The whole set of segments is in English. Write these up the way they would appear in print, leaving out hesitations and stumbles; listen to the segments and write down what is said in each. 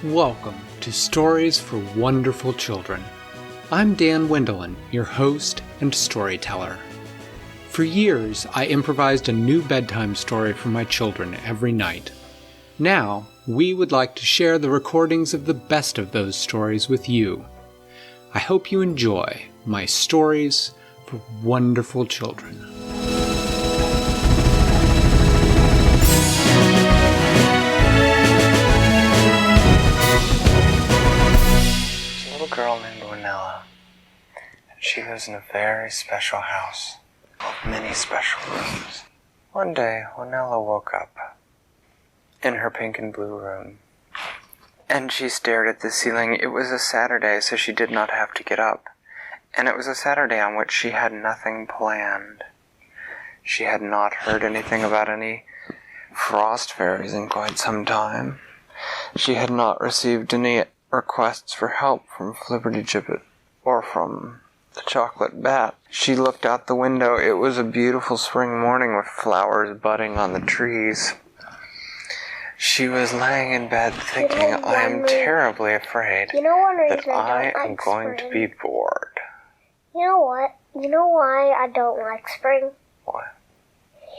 Welcome to Stories for Wonderful Children. I'm Dan Wendelin, your host and storyteller. For years, I improvised a new bedtime story for my children every night. Now, we would like to share the recordings of the best of those stories with you. I hope you enjoy my Stories for Wonderful Children. Girl named Winella, and she lives in a very special house with many special rooms. One day, Winella woke up in her pink and blue room, and she stared at the ceiling. It was a Saturday, so she did not have to get up, and it was a Saturday on which she had nothing planned. She had not heard anything about any frost fairies in quite some time. She had not received any requests for help from Flipperty Gibbet or from the Chocolate Bat. She looked out the window. It was a beautiful spring morning with flowers budding on the trees. She was laying in bed thinking, I am terribly afraid that I am going to be bored. You know what? You know why I don't like spring? Why?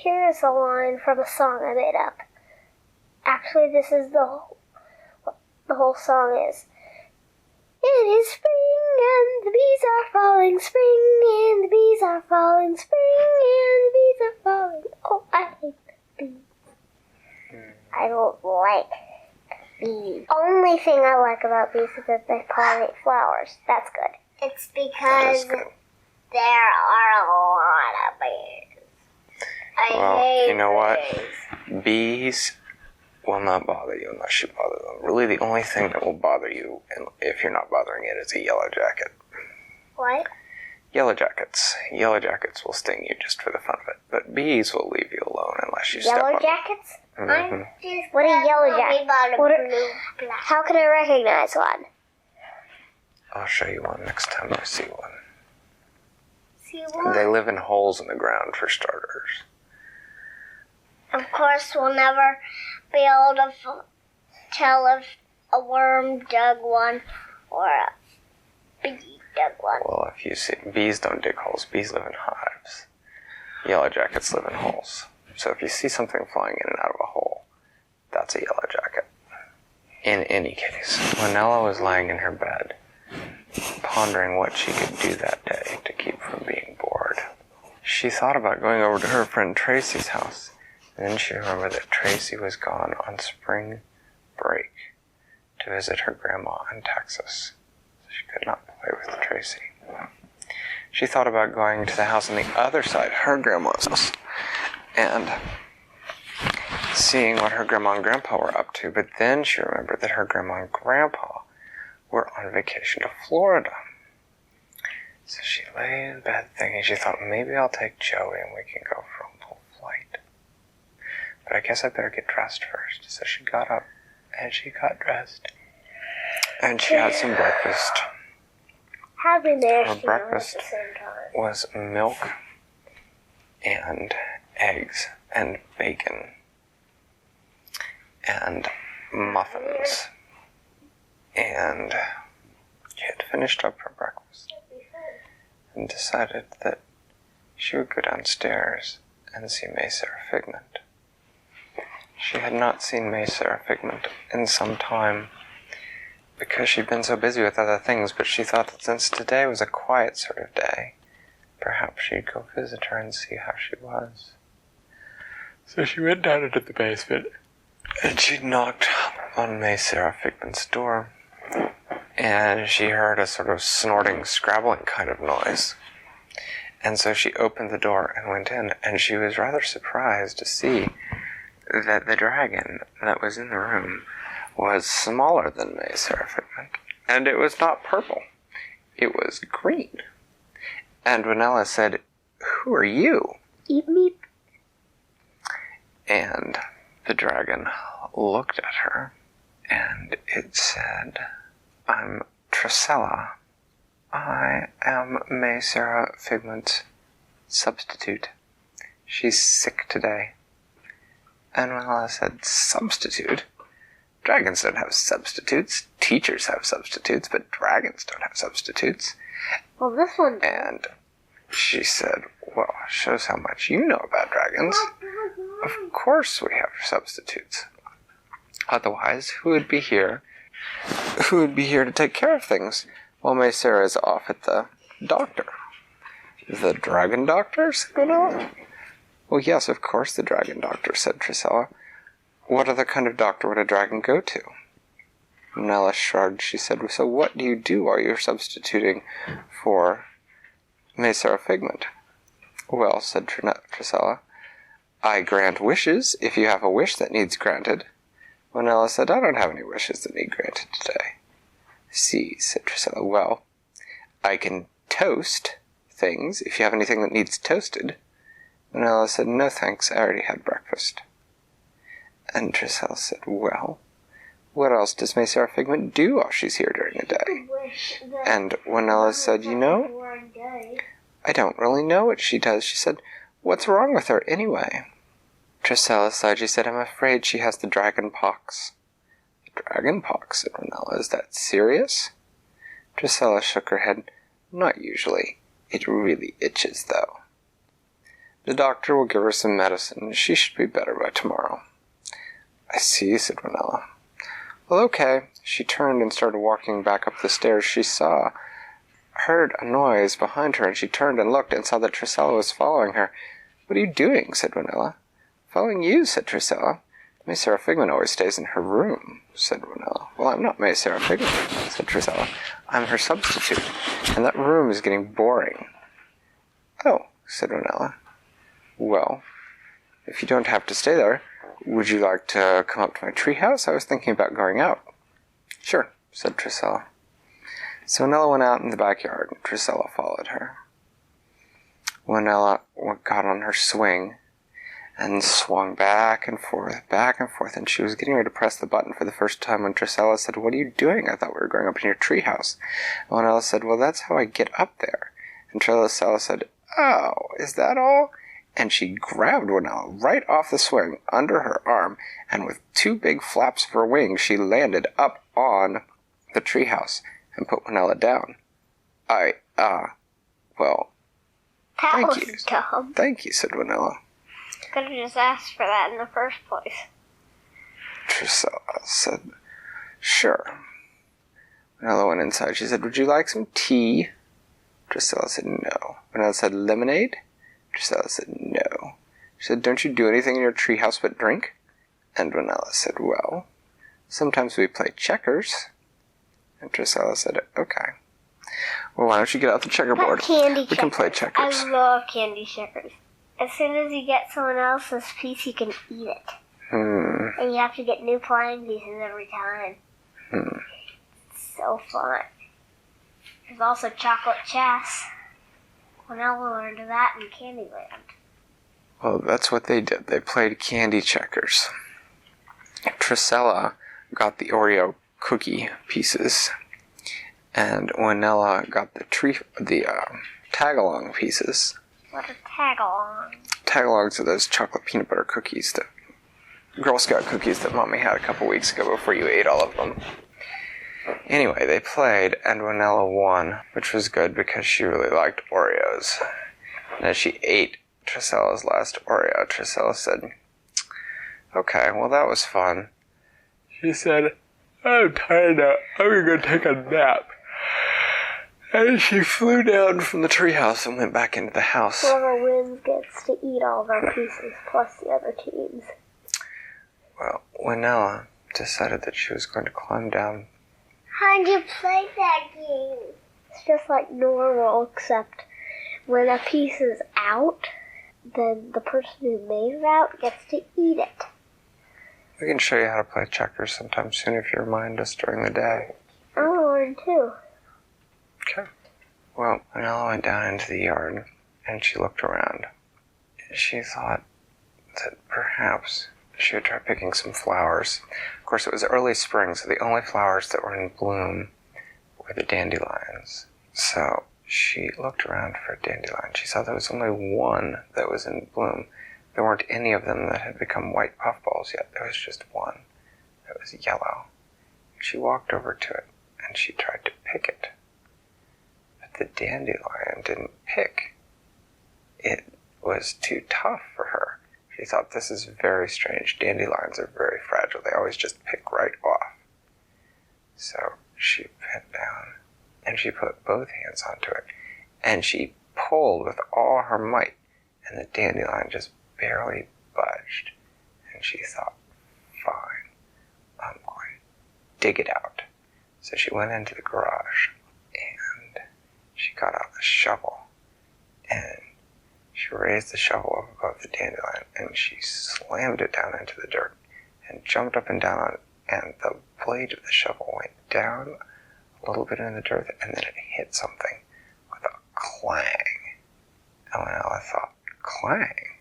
Here's a line from a song I made up. Actually, this is the whole song is, it is spring and the bees are falling, spring and the bees are falling, spring and the bees are falling. Oh, I hate bees. I don't like bees. Only thing I like about bees is that they pollinate flowers. That's good. It's because there are a lot of bees. I hate you know bees. what? Bees will not bother you unless you bother them. Really, the only thing that will bother you, and if you're not bothering it, is a yellow jacket. What? Yellow jackets. Yellow jackets will sting you just for the fun of it, but bees will leave you alone unless you step on them. Yellow jackets? Mm-hmm. What are yellow jackets? How can I recognize one? I'll show you one next time I see one. See one? They live in holes in the ground, for starters. Of course, we'll never be able to tell if a worm dug one or a bee dug one. Well, if you see, bees don't dig holes. Bees live in hives. Yellow jackets live in holes. So if you see something flying in and out of a hole, that's a yellow jacket. In any case, Winella was lying in her bed, pondering what she could do that day to keep from being bored. She thought about going over to her friend Tracy's house. And then she remembered that Tracy was gone on spring break to visit her grandma in Texas, so she could not play with Tracy. She thought about going to the house on the other side, her grandma's house, and seeing what her grandma and grandpa were up to, but then she remembered that her grandma and grandpa were on vacation to Florida. So she lay in bed thinking, she thought, maybe I'll take Joey and we can go for a little flight. But I guess I better get dressed first. So she got up, and she got dressed. And she had some breakfast. Her breakfast was milk and eggs and bacon and muffins. And she had finished up her breakfast and decided that she would go downstairs and see May Sara Figment. She had not seen May Sara Figment in some time because she'd been so busy with other things, but she thought that since today was a quiet sort of day, perhaps she'd go visit her and see how she was. So she went down into the basement, and she knocked on May Sara Figment's door, and she heard a sort of snorting, scrabbling kind of noise. And so she opened the door and went in, and she was rather surprised to see that the dragon that was in the room was smaller than May Sara Figment, and it was not purple. It was green. And Winella said, "Who are you?" Eat me. And the dragon looked at her, and it said, "I'm Trisella. I am May Sara Figment's substitute. She's sick today." And Winella said, "Substitute? Dragons don't have substitutes. Teachers have substitutes, but dragons don't have substitutes. Well, this one does. And she said, well, shows how much you know about dragons. Of course we have substitutes. Otherwise, who would be here? Who would be here to take care of things while May Sara is off at the doctor? The dragon doctor, said Winella. Well, yes, of course the dragon doctor, said Trisella. What other kind of doctor would a dragon go to? Winella shrugged. She said, so what do you do while you're substituting for May Sara Figment? Well, said Trisella, I grant wishes if you have a wish that needs granted. Winella said, I don't have any wishes that need granted today. See, said Trisella, well, I can toast things if you have anything that needs toasted. Winella said, no thanks, I already had breakfast. And Trisella said, well, what else does May Sara Figment do while she's here during the day? And Winella said, you know, I don't really know what she does. She said, what's wrong with her anyway? Trisella sighed. She said, I'm afraid she has the dragon pox. The dragon pox, said Winella. Is that serious? Trisella shook her head. Not usually. It really itches, though. The doctor will give her some medicine. She should be better by tomorrow. I see, said Winella. Well, okay. She turned and started walking back up the stairs. She heard a noise behind her, and she turned and looked and saw that Trisella was following her. What are you doing? Said Winella. Following you, said Trisella. May Sara Figment always stays in her room, said Winella. Well, I'm not May Sara Figment, said Trisella. I'm her substitute, and that room is getting boring. Oh, said Winella. Well, if you don't have to stay there, would you like to come up to my treehouse? I was thinking about going out. Sure, said Trisella. So Winella went out in the backyard, and Trisella followed her. Winella got on her swing and swung back and forth, and she was getting ready to press the button for the first time when Trisella said, what are you doing? I thought we were going up in your treehouse. And Winella said, well, that's how I get up there. And Trisella said, oh, is that all? And she grabbed Winella right off the swing under her arm, and with two big flaps of her wings, she landed up on the treehouse and put Winella down. Well, thank you. Dumb. Thank you, said Winella. Could have just asked for that in the first place. Trisella said, sure. Winella went inside. She said, would you like some tea? Trisella said, no. Winella said, lemonade? Trisella said, no. She said, don't you do anything in your treehouse but drink? And Winella said, well, sometimes we play checkers. And Trisella said, okay. Well, why don't you get out the checkerboard? We can play checkers. I love candy checkers. As soon as you get someone else's piece, you can eat it. And you have to get new flying pieces every time. It's so fun. There's also chocolate chess. Well, now we'll learn that in Candyland. Well, that's what they did. They played candy checkers. Trisella got the Oreo cookie pieces, and Winella got the tag-along pieces. What a tag-along? Tag-alongs are those chocolate peanut butter cookies, that Girl Scout cookies that Mommy had a couple weeks ago before you ate all of them. Anyway, they played, and Winella won, which was good because she really liked Oreos. And as she ate Trisella's last Oreo, Trisella said, okay, well, that was fun. She said, I'm tired now. I'm going to take a nap. And she flew down from the treehouse and went back into the house. Whoever wins gets to eat all their pieces, plus the other teams. Well, Winella decided that she was going to climb down. How'd you play that game? It's just like normal, except when a piece is out, then the person who made it out gets to eat it. We can show you how to play checkers sometime soon if you remind us during the day. I want to learn too. Okay. Well, Winella went down into the yard, and she looked around. She thought that perhaps she would try picking some flowers. Of course, it was early spring, so the only flowers that were in bloom were the dandelions. So she looked around for a dandelion. She saw there was only one that was in bloom. There weren't any of them that had become white puffballs yet. There was just one It was yellow. She walked over to it, and she tried to pick it. But the dandelion didn't pick. It was too tough for her. She thought, this is very strange. Dandelions are very fragile. They always just pick right off. So she bent down, and she put both hands onto it, and she pulled with all her might, and the dandelion just barely budged. And she thought, fine, I'm going to dig it out. So she went into the garage, and she got out the shovel, and she raised the shovel up above the dandelion, and she slammed it down into the dirt, and jumped up and down on it, and the blade of the shovel went down a little bit in the dirt, and then it hit something with a clang. And Winella thought, clang?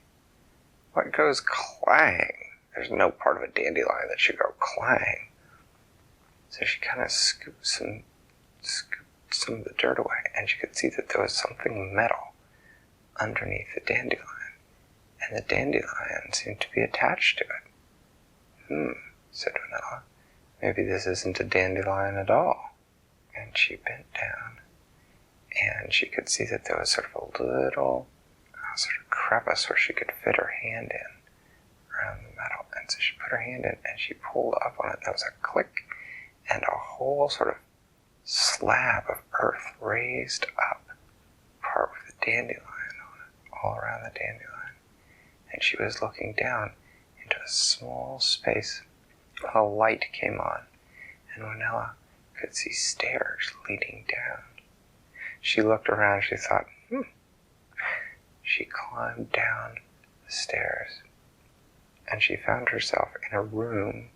What goes clang? There's no part of a dandelion that should go clang. So she kind of scooped some of the dirt away, and she could see that there was something metal underneath the dandelion, and the dandelion seemed to be attached to it. Said Winella. Maybe this isn't a dandelion at all. And she bent down, and she could see that there was sort of a little sort of crevice where she could fit her hand in around the metal. And so she put her hand in, and she pulled up on it. There was a click, and a whole sort of slab of earth raised up, part with a dandelion on it, all around the dandelion. And she was looking down into a small space. A light came on, and Winella could see stairs leading down. She looked around, she thought, She climbed down the stairs, and she found herself in a room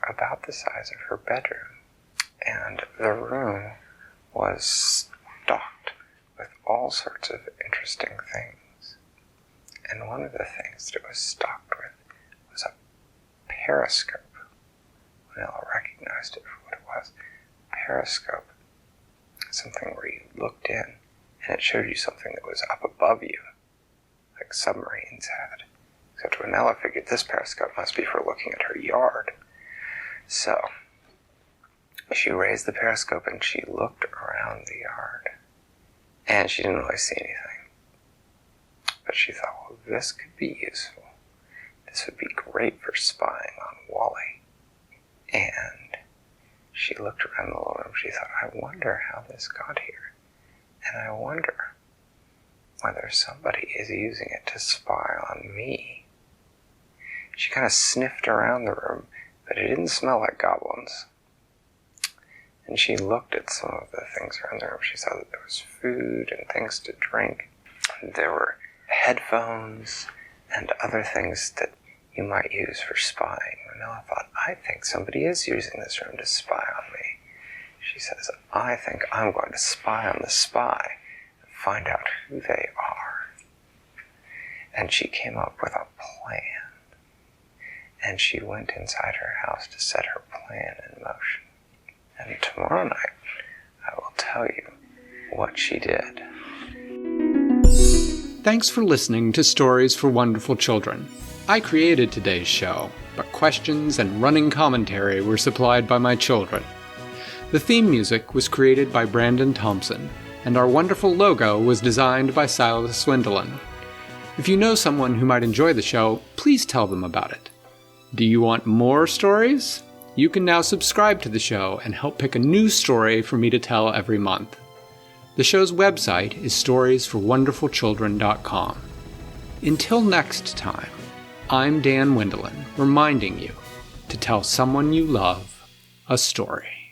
about the size of her bedroom. And the room was stocked with all sorts of interesting things. And one of the things that it was stocked with was a periscope. Winella recognized it for what it was. A periscope. Something where you looked in, and it showed you something that was up above you, like submarines had. Except Winella figured this periscope must be for looking at her yard. So she raised the periscope and she looked around the yard. And she didn't really see anything. But she thought, well, this could be useful. This would be great for spying on Wally. And she looked around the little room. She thought, I wonder how this got here. And I wonder whether somebody is using it to spy on me. She kind of sniffed around the room, but it didn't smell like goblins. And she looked at some of the things around the room. She saw that there was food and things to drink. There were headphones and other things that you might use for spying. Winella thought, I think somebody is using this room to spy on me. She says, I think I'm going to spy on the spy and find out who they are. And she came up with a plan. And she went inside her house to set her plan in motion. And tomorrow night, I will tell you what she did. Thanks for listening to Stories for Wonderful Children. I created today's show, but questions and running commentary were supplied by my children. The theme music was created by Brandon Thompson, and our wonderful logo was designed by Silas Swindlin. If you know someone who might enjoy the show, please tell them about it. Do you want more stories? You can now subscribe to the show and help pick a new story for me to tell every month. The show's website is storiesforwonderfulchildren.com. Until next time, I'm Dan Wendelin, reminding you to tell someone you love a story.